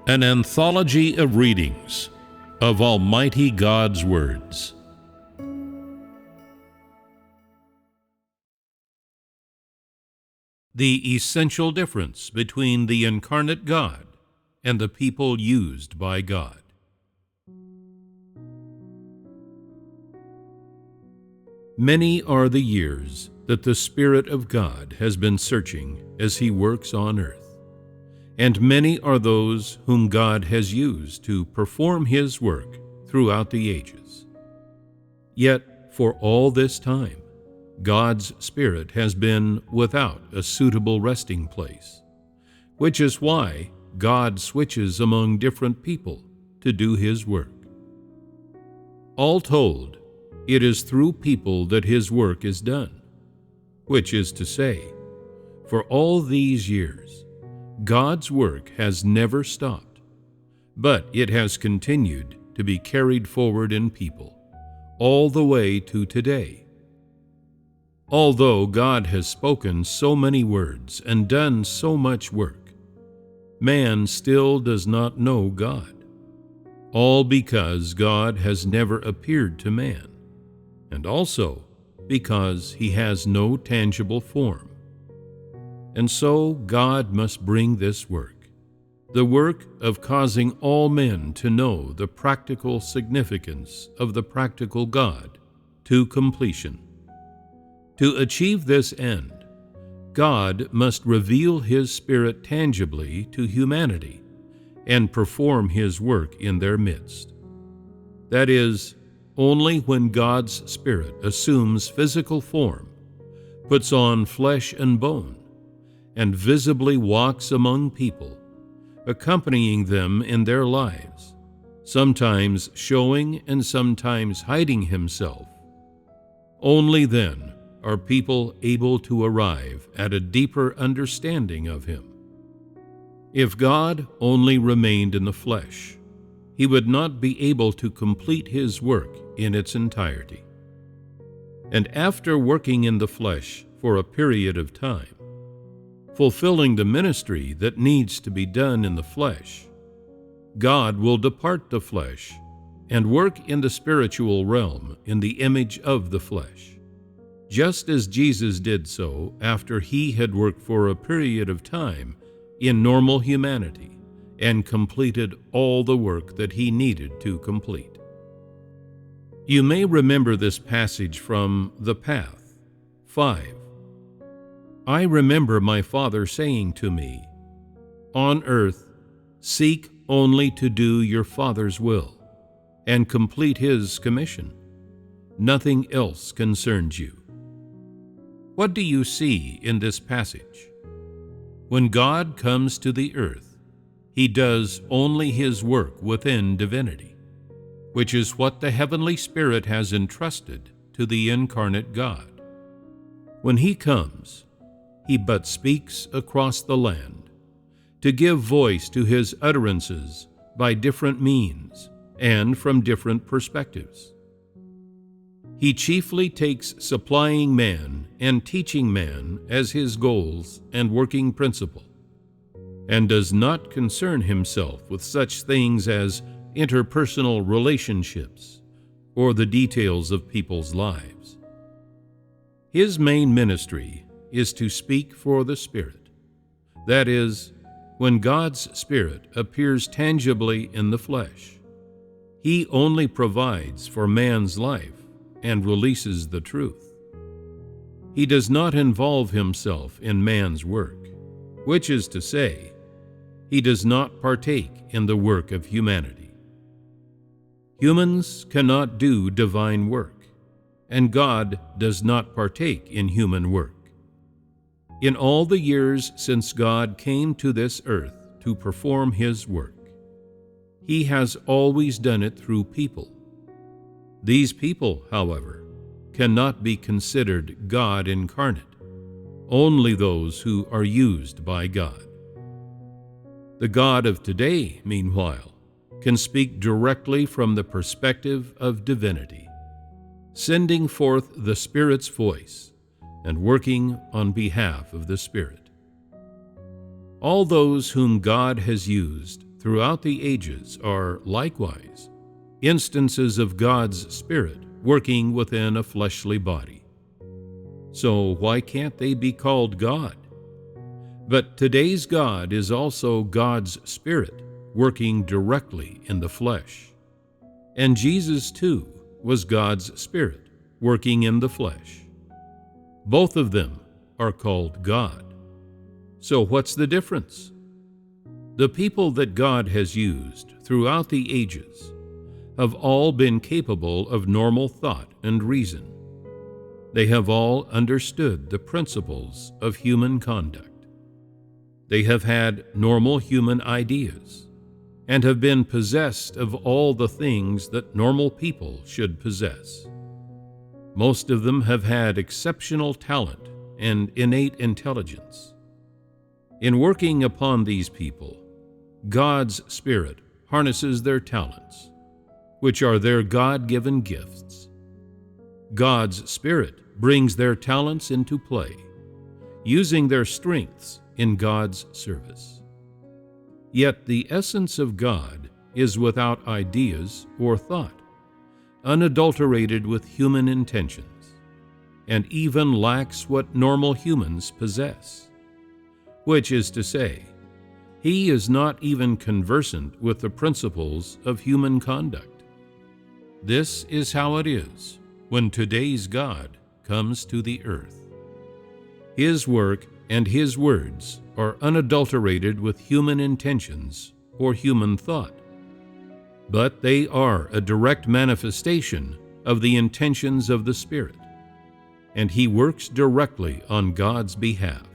An anthology of readings of Almighty God's words. The essential difference between the incarnate God and the people used by God. Many are the years that the Spirit of God has been searching as He works on earth, and many are those whom God has used to perform His work throughout the ages. Yet, for all this time, God's Spirit has been without a suitable resting place, which is why God switches among different people to do His work. All told, it is through people that His work is done, which is to say, for all these years, God's work has never stopped, but it has continued to be carried forward in people, all the way to today. Although God has spoken so many words and done so much work, man still does not know God, all because God has never appeared to man, and also because He has no tangible form. And so God must bring this work, the work of causing all men to know the practical significance of the practical God, to completion. To achieve this end, God must reveal His Spirit tangibly to humanity and perform His work in their midst. That is, only when God's Spirit assumes physical form, puts on flesh and bone, and visibly walks among people, accompanying them in their lives, sometimes showing and sometimes hiding Himself. Only then are people able to arrive at a deeper understanding of Him. If God only remained in the flesh, He would not be able to complete His work in its entirety. And after working in the flesh for a period of time, fulfilling the ministry that needs to be done in the flesh, God will depart the flesh and work in the spiritual realm in the image of the flesh, just as Jesus did so after He had worked for a period of time in normal humanity and completed all the work that He needed to complete. You may remember this passage from The Path 5. I remember my Father saying to me, "On earth, seek only to do your Father's will and complete His commission. Nothing else concerns you." What do you see in this passage? When God comes to the earth, He does only His work within divinity, which is what the Heavenly Spirit has entrusted to the incarnate God. When He comes, He but speaks across the land, to give voice to His utterances by different means and from different perspectives. He chiefly takes supplying man and teaching man as His goals and working principle, and does not concern Himself with such things as interpersonal relationships or the details of people's lives. His main ministry is to speak for the Spirit. That is, when God's Spirit appears tangibly in the flesh, He only provides for man's life and releases the truth. He does not involve Himself in man's work, which is to say, He does not partake in the work of humanity. Humans cannot do divine work, and God does not partake in human work. In all the years since God came to this earth to perform His work, He has always done it through people. These people, however, cannot be considered God incarnate, only those who are used by God. The God of today, meanwhile, can speak directly from the perspective of divinity, sending forth the Spirit's voice and working on behalf of the Spirit. All those whom God has used throughout the ages are likewise instances of God's Spirit working within a fleshly body. So why can't they be called God? But today's God is also God's Spirit working directly in the flesh. And Jesus, too, was God's Spirit working in the flesh. Both of them are called God. So what's the difference? The people that God has used throughout the ages have all been capable of normal thought and reason. They have all understood the principles of human conduct. They have had normal human ideas and have been possessed of all the things that normal people should possess. Most of them have had exceptional talent and innate intelligence. In working upon these people, God's Spirit harnesses their talents, which are their God-given gifts. God's Spirit brings their talents into play, using their strengths in God's service. Yet the essence of God is without ideas or thought, unadulterated with human intentions, and even lacks what normal humans possess, which is to say, He is not even conversant with the principles of human conduct. This is how it is when today's God comes to the earth. His work and His words are unadulterated with human intentions or human thought, but they are a direct manifestation of the intentions of the Spirit, and He works directly on God's behalf.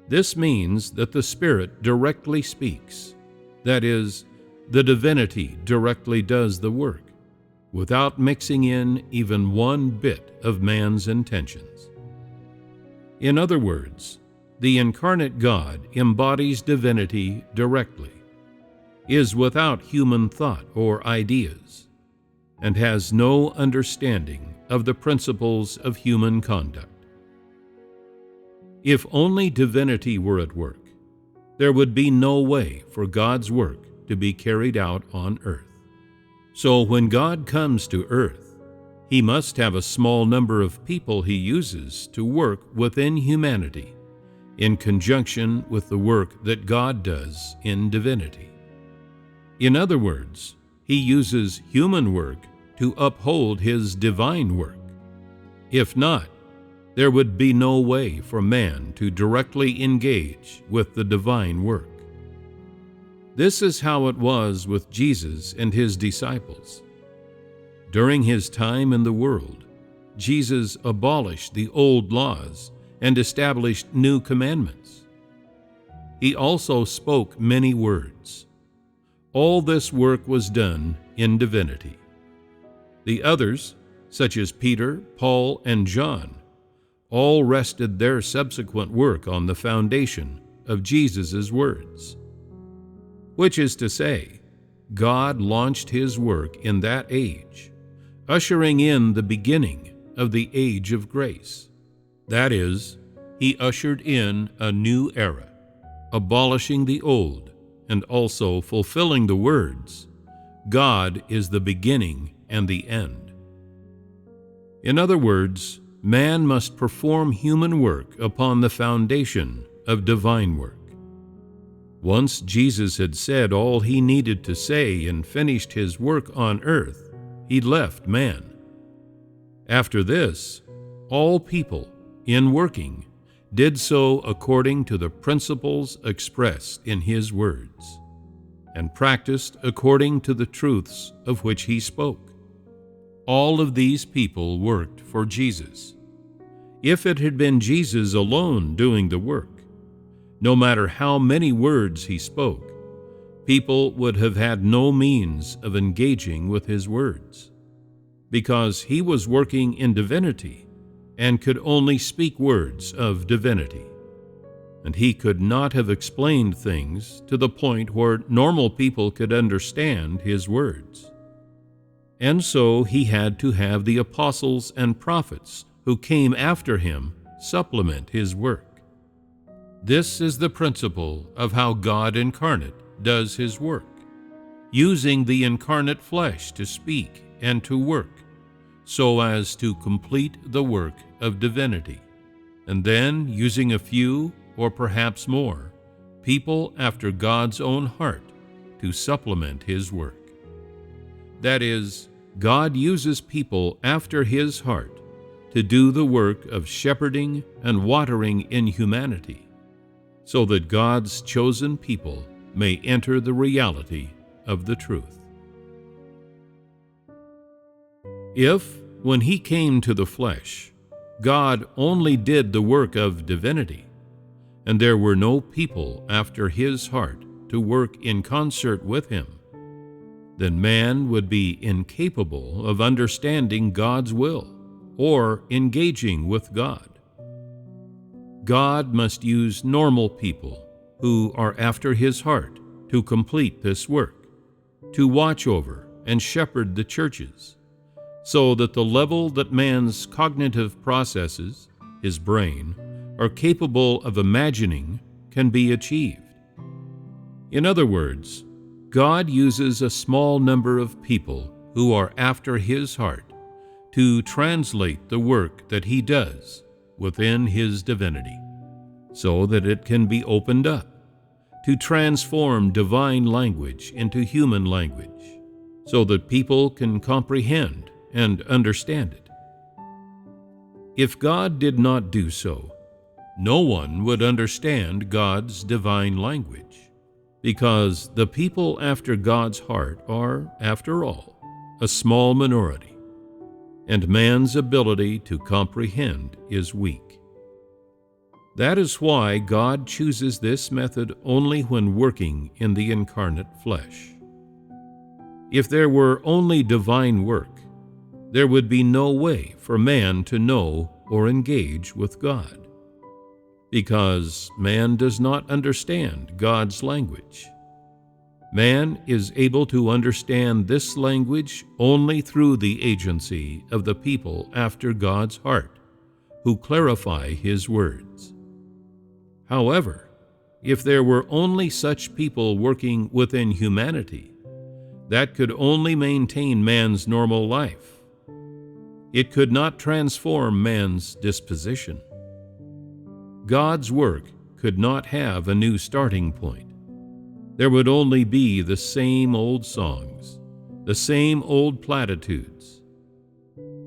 This means that the Spirit directly speaks, that is, the divinity directly does the work, without mixing in even one bit of man's intentions. In other words, the incarnate God embodies divinity directly, is without human thought or ideas, and has no understanding of the principles of human conduct. If only divinity were at work, there would be no way for God's work to be carried out on earth. So when God comes to earth, He must have a small number of people He uses to work within humanity, in conjunction with the work that God does in divinity. In other words, He uses human work to uphold His divine work. If not, there would be no way for man to directly engage with the divine work. This is how it was with Jesus and His disciples. During His time in the world, Jesus abolished the old laws and established new commandments. He also spoke many words. All this work was done in divinity. The others, such as Peter, Paul, and John, all rested their subsequent work on the foundation of Jesus' words. Which is to say, God launched His work in that age, ushering in the beginning of the age of grace. That is, He ushered in a new era, abolishing the old and also fulfilling the words, God is the beginning and the end. In other words, man must perform human work upon the foundation of divine work. Once Jesus had said all He needed to say and finished His work on earth, He left man. After this, all people, in working, did so according to the principles expressed in His words, and practiced according to the truths of which He spoke. All of these people worked for Jesus. If it had been Jesus alone doing the work, no matter how many words He spoke, people would have had no means of engaging with His words, because He was working in divinity and could only speak words of divinity, and He could not have explained things to the point where normal people could understand His words. And so He had to have the apostles and prophets who came after Him supplement His work. This is the principle of how God incarnate does his work, using the incarnate flesh to speak and to work, so as to complete the work of divinity, and then using a few, or perhaps more, people after God's own heart to supplement his work. That is, God uses people after his heart to do the work of shepherding and watering in humanity, so that God's chosen people may enter the reality of the truth. If, when he came to the flesh, God only did the work of divinity, and there were no people after his heart to work in concert with him, then man would be incapable of understanding God's will or engaging with God. God must use normal people who are after his heart to complete this work, to watch over and shepherd the churches, so that the level that man's cognitive processes, his brain, are capable of imagining can be achieved. In other words, God uses a small number of people who are after his heart to translate the work that he does within his divinity, so that it can be opened up, to transform divine language into human language, so that people can comprehend and understand it. If God did not do so, no one would understand God's divine language, because the people after God's heart are, after all, a small minority, and man's ability to comprehend is weak. That is why God chooses this method only when working in the incarnate flesh. If there were only divine work, there would be no way for man to know or engage with God, because man does not understand God's language. Man is able to understand this language only through the agency of the people after God's heart, who clarify his words. However, if there were only such people working within humanity, that could only maintain man's normal life. It could not transform man's disposition. God's work could not have a new starting point. There would only be the same old songs, the same old platitudes.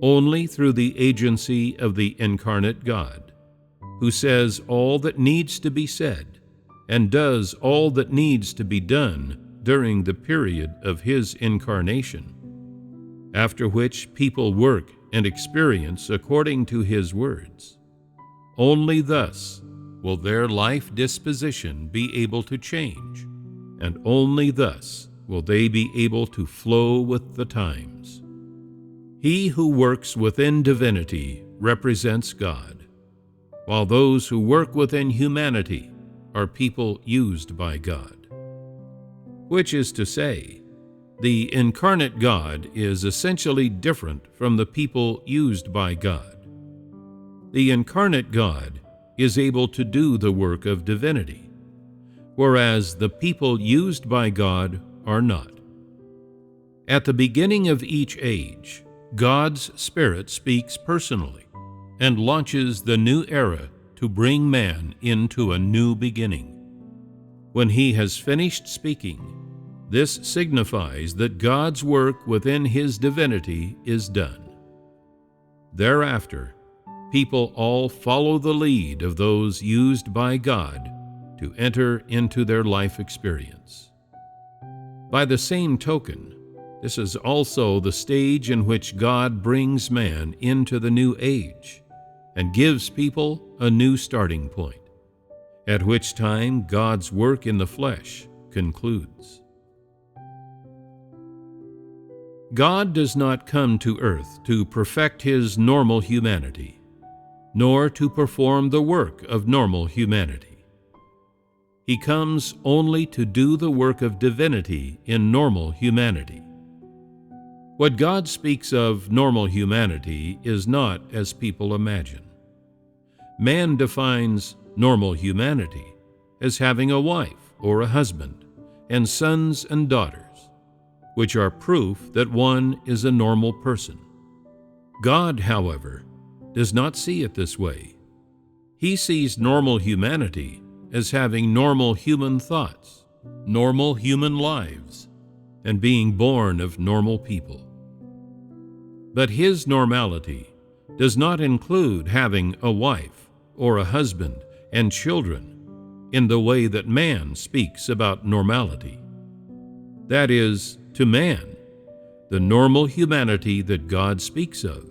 Only through the agency of the incarnate God, who says all that needs to be said and does all that needs to be done during the period of his incarnation, after which people work and experience according to his words. Only thus will their life disposition be able to change, and only thus will they be able to flow with the times. He who works within divinity represents God, while those who work within humanity are people used by God. Which is to say, the incarnate God is essentially different from the people used by God. The incarnate God is able to do the work of divinity, whereas the people used by God are not. At the beginning of each age, God's Spirit speaks personally and launches the new era to bring man into a new beginning. When he has finished speaking, this signifies that God's work within his divinity is done. Thereafter, people all follow the lead of those used by God to enter into their life experience. By the same token, this is also the stage in which God brings man into the new age and gives people a new starting point, at which time God's work in the flesh concludes. God does not come to earth to perfect his normal humanity, nor to perform the work of normal humanity. He comes only to do the work of divinity in normal humanity. What God speaks of normal humanity is not as people imagine. Man defines normal humanity as having a wife or a husband, and sons and daughters, which are proof that one is a normal person. God, however, does not see it this way. He sees normal humanity as having normal human thoughts, normal human lives, and being born of normal people. But his normality does not include having a wife or a husband and children in the way that man speaks about normality. That is, to man, the normal humanity that God speaks of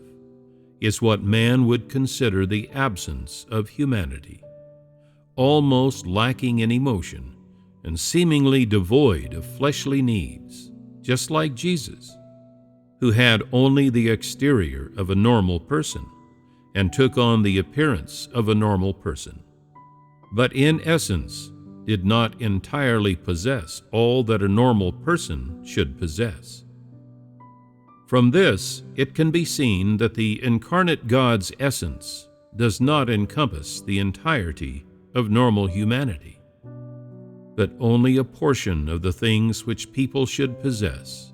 is what man would consider the absence of humanity, almost lacking in emotion and seemingly devoid of fleshly needs, just like Jesus, who had only the exterior of a normal person and took on the appearance of a normal person, but in essence did not entirely possess all that a normal person should possess. From this, it can be seen that the incarnate God's essence does not encompass the entirety of normal humanity, but only a portion of the things which people should possess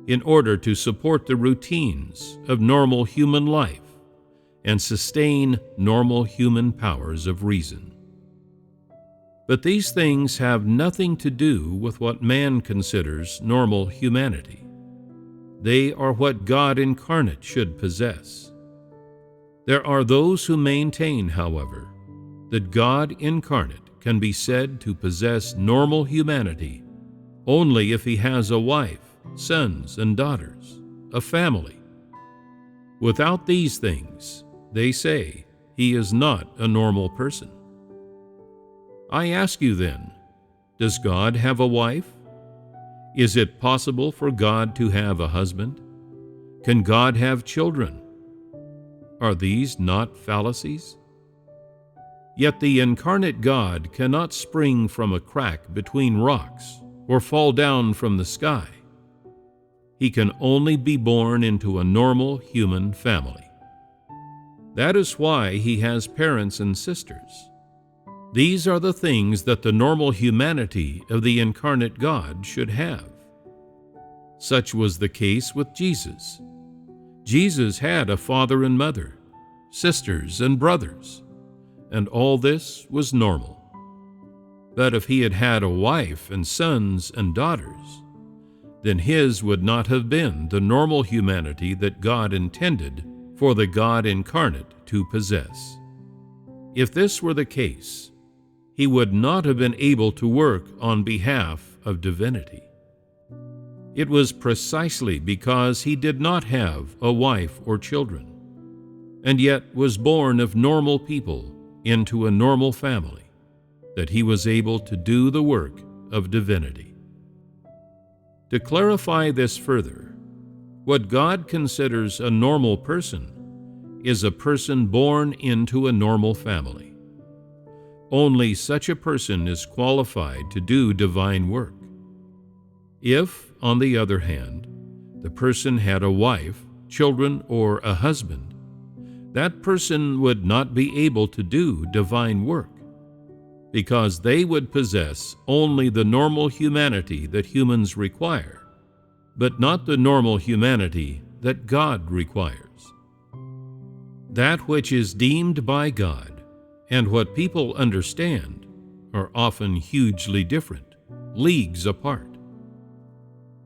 in order to support the routines of normal human life and sustain normal human powers of reason. But these things have nothing to do with what man considers normal humanity. They are what God incarnate should possess. There are those who maintain, however, that God incarnate can be said to possess normal humanity only if he has a wife, sons and daughters, a family. Without these things, they say, he is not a normal person. I ask you then, does God have a wife? Is it possible for God to have a husband? Can God have children? Are these not fallacies? Yet the incarnate God cannot spring from a crack between rocks or fall down from the sky. He can only be born into a normal human family. That is why he has parents and sisters. These are the things that the normal humanity of the incarnate God should have. Such was the case with Jesus. Jesus had a father and mother, sisters and brothers, and all this was normal. But if he had had a wife and sons and daughters, then his would not have been the normal humanity that God intended for the God incarnate to possess. If this were the case, he would not have been able to work on behalf of divinity. It was precisely because he did not have a wife or children, and yet was born of normal people into a normal family, that he was able to do the work of divinity. To clarify this further, what God considers a normal person is a person born into a normal family. Only such a person is qualified to do divine work. If, on the other hand, the person had a wife, children, or a husband, that person would not be able to do divine work, because they would possess only the normal humanity that humans require, but not the normal humanity that God requires. That which is deemed by God and what people understand are often hugely different, leagues apart.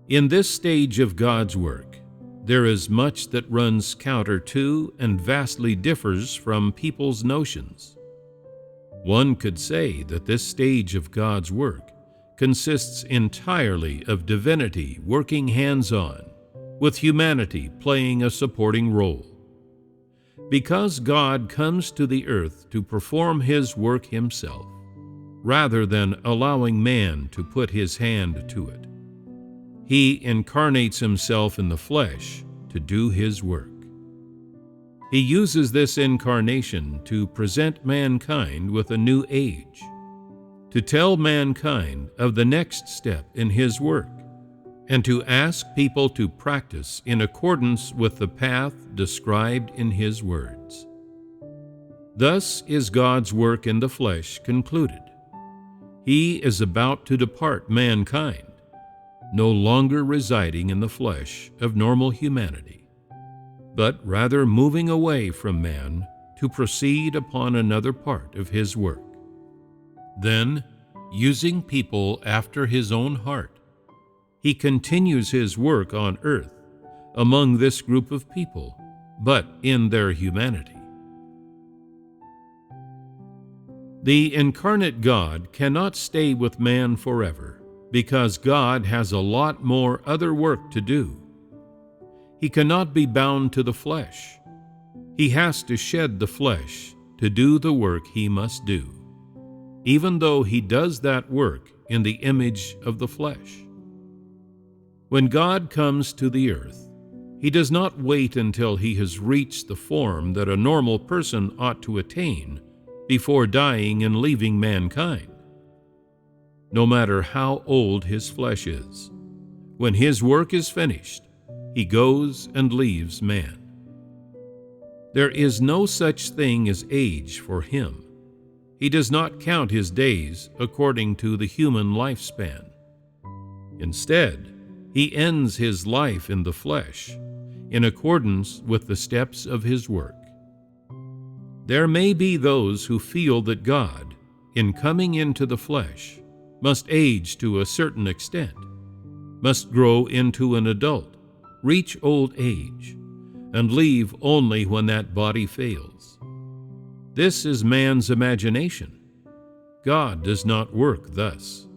In this stage of God's work, there is much that runs counter to and vastly differs from people's notions. One could say that this stage of God's work consists entirely of divinity working hands-on, with humanity playing a supporting role. Because God comes to the earth to perform his work himself, rather than allowing man to put his hand to it, he incarnates himself in the flesh to do his work. He uses this incarnation to present mankind with a new age, to tell mankind of the next step in his work, and to ask people to practice in accordance with the path described in his words. Thus is God's work in the flesh concluded. He is about to depart mankind, no longer residing in the flesh of normal humanity, but rather moving away from man to proceed upon another part of his work. Then, using people after his own heart, he continues his work on earth among this group of people, but in their humanity. The incarnate God cannot stay with man forever, because God has a lot more other work to do. He cannot be bound to the flesh. He has to shed the flesh to do the work he must do, even though he does that work in the image of the flesh. When God comes to the earth, he does not wait until he has reached the form that a normal person ought to attain before dying and leaving mankind. No matter how old his flesh is, when his work is finished, he goes and leaves man. There is no such thing as age for him. He does not count his days according to the human lifespan. Instead, he ends his life in the flesh, in accordance with the steps of his work. There may be those who feel that God, in coming into the flesh, must age to a certain extent, must grow into an adult, reach old age, and leave only when that body fails. This is man's imagination. God does not work thus.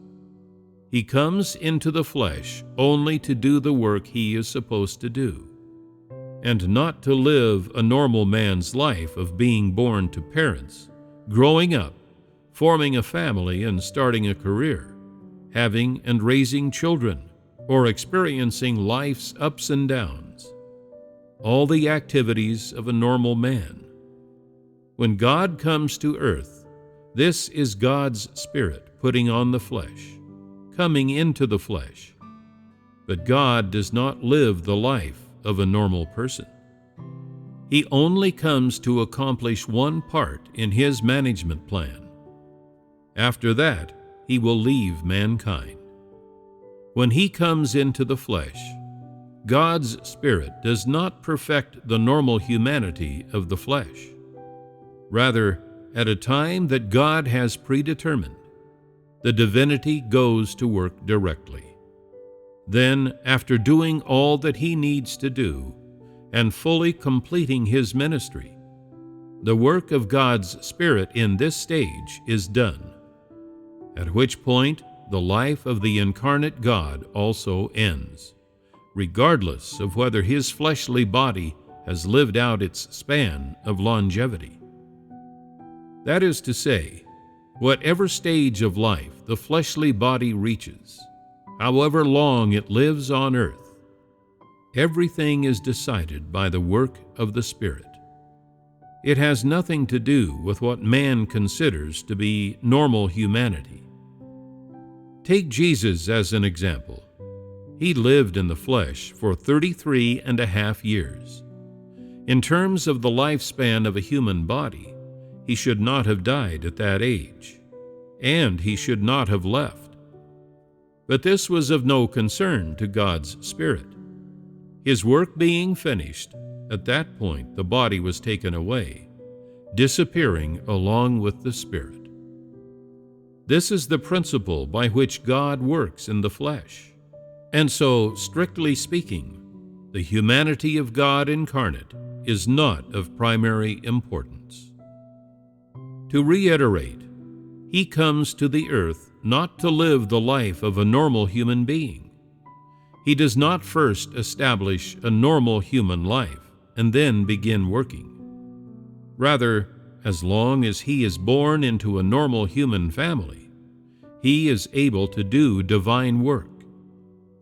He comes into the flesh only to do the work he is supposed to do, and not to live a normal man's life of being born to parents, growing up, forming a family and starting a career, having and raising children, or experiencing life's ups and downs, all the activities of a normal man. When God comes to earth, this is God's Spirit putting on the flesh, coming into the flesh. But God does not live the life of a normal person. He only comes to accomplish one part in his management plan. After that, he will leave mankind. When he comes into the flesh, God's Spirit does not perfect the normal humanity of the flesh. Rather, at a time that God has predetermined, the divinity goes to work directly. Then, after doing all that he needs to do and fully completing his ministry, the work of God's Spirit in this stage is done, at which point the life of the incarnate God also ends, regardless of whether his fleshly body has lived out its span of longevity. That is to say, whatever stage of life the fleshly body reaches, however long it lives on earth, everything is decided by the work of the Spirit. It has nothing to do with what man considers to be normal humanity. Take Jesus as an example. He lived in the flesh for 33.5 years. In terms of the lifespan of a human body, he should not have died at that age, and he should not have left. But this was of no concern to God's Spirit. His work being finished, at that point the body was taken away, disappearing along with the Spirit. This is the principle by which God works in the flesh. And so, strictly speaking, the humanity of God incarnate is not of primary importance. To reiterate, he comes to the earth not to live the life of a normal human being. He does not first establish a normal human life and then begin working. Rather, as long as he is born into a normal human family, he is able to do divine work,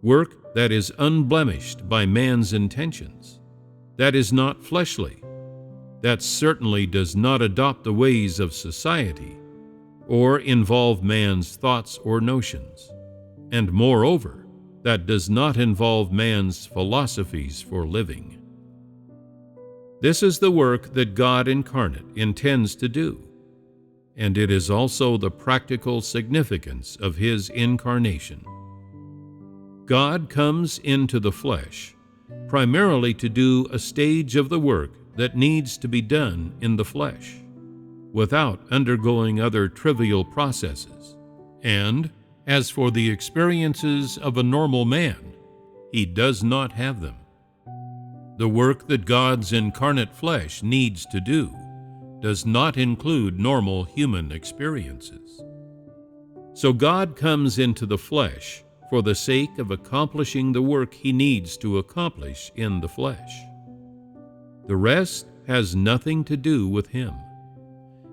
work that is unblemished by man's intentions, that is not fleshly, that certainly does not adopt the ways of society or involve man's thoughts or notions, and moreover, that does not involve man's philosophies for living. This is the work that God incarnate intends to do. and it is also the practical significance of his incarnation. God comes into the flesh primarily to do a stage of the work that needs to be done in the flesh, without undergoing other trivial processes. And as for the experiences of a normal man, he does not have them. The work that God's incarnate flesh needs to do does not include normal human experiences. So God comes into the flesh for the sake of accomplishing the work he needs to accomplish in the flesh. The rest has nothing to do with him.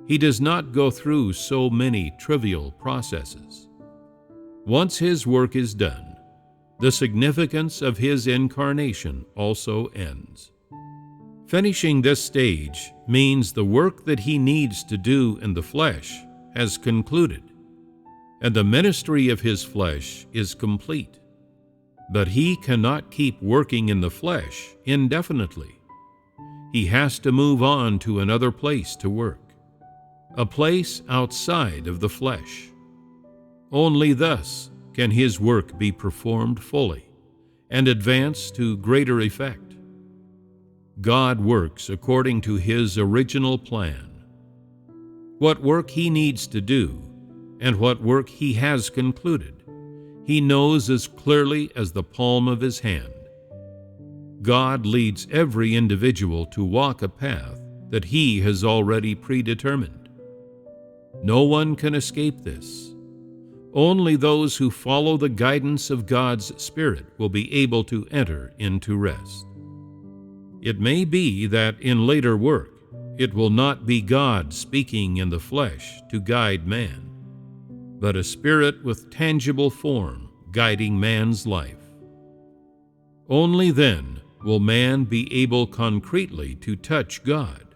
He does not go through so many trivial processes. Once his work is done, the significance of his incarnation also ends. Finishing this stage means the work that he needs to do in the flesh has concluded, and the ministry of his flesh is complete. But he cannot keep working in the flesh indefinitely. He has to move on to another place to work, a place outside of the flesh. Only thus can his work be performed fully and advance to greater effect. God works according to his original plan. What work he needs to do and what work he has concluded, he knows as clearly as the palm of his hand. God leads every individual to walk a path that he has already predetermined. No one can escape this. Only those who follow the guidance of God's Spirit will be able to enter into rest. It may be that in later work, it will not be God speaking in the flesh to guide man, but a spirit with tangible form guiding man's life. Only then will man be able concretely to touch God,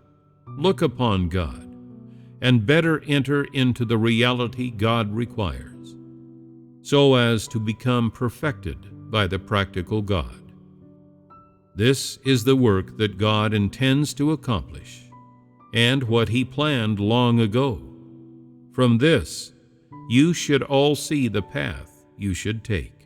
look upon God, and better enter into the reality God requires, so as to become perfected by the practical God. This is the work that God intends to accomplish, and what he planned long ago. From this, you should all see the path you should take.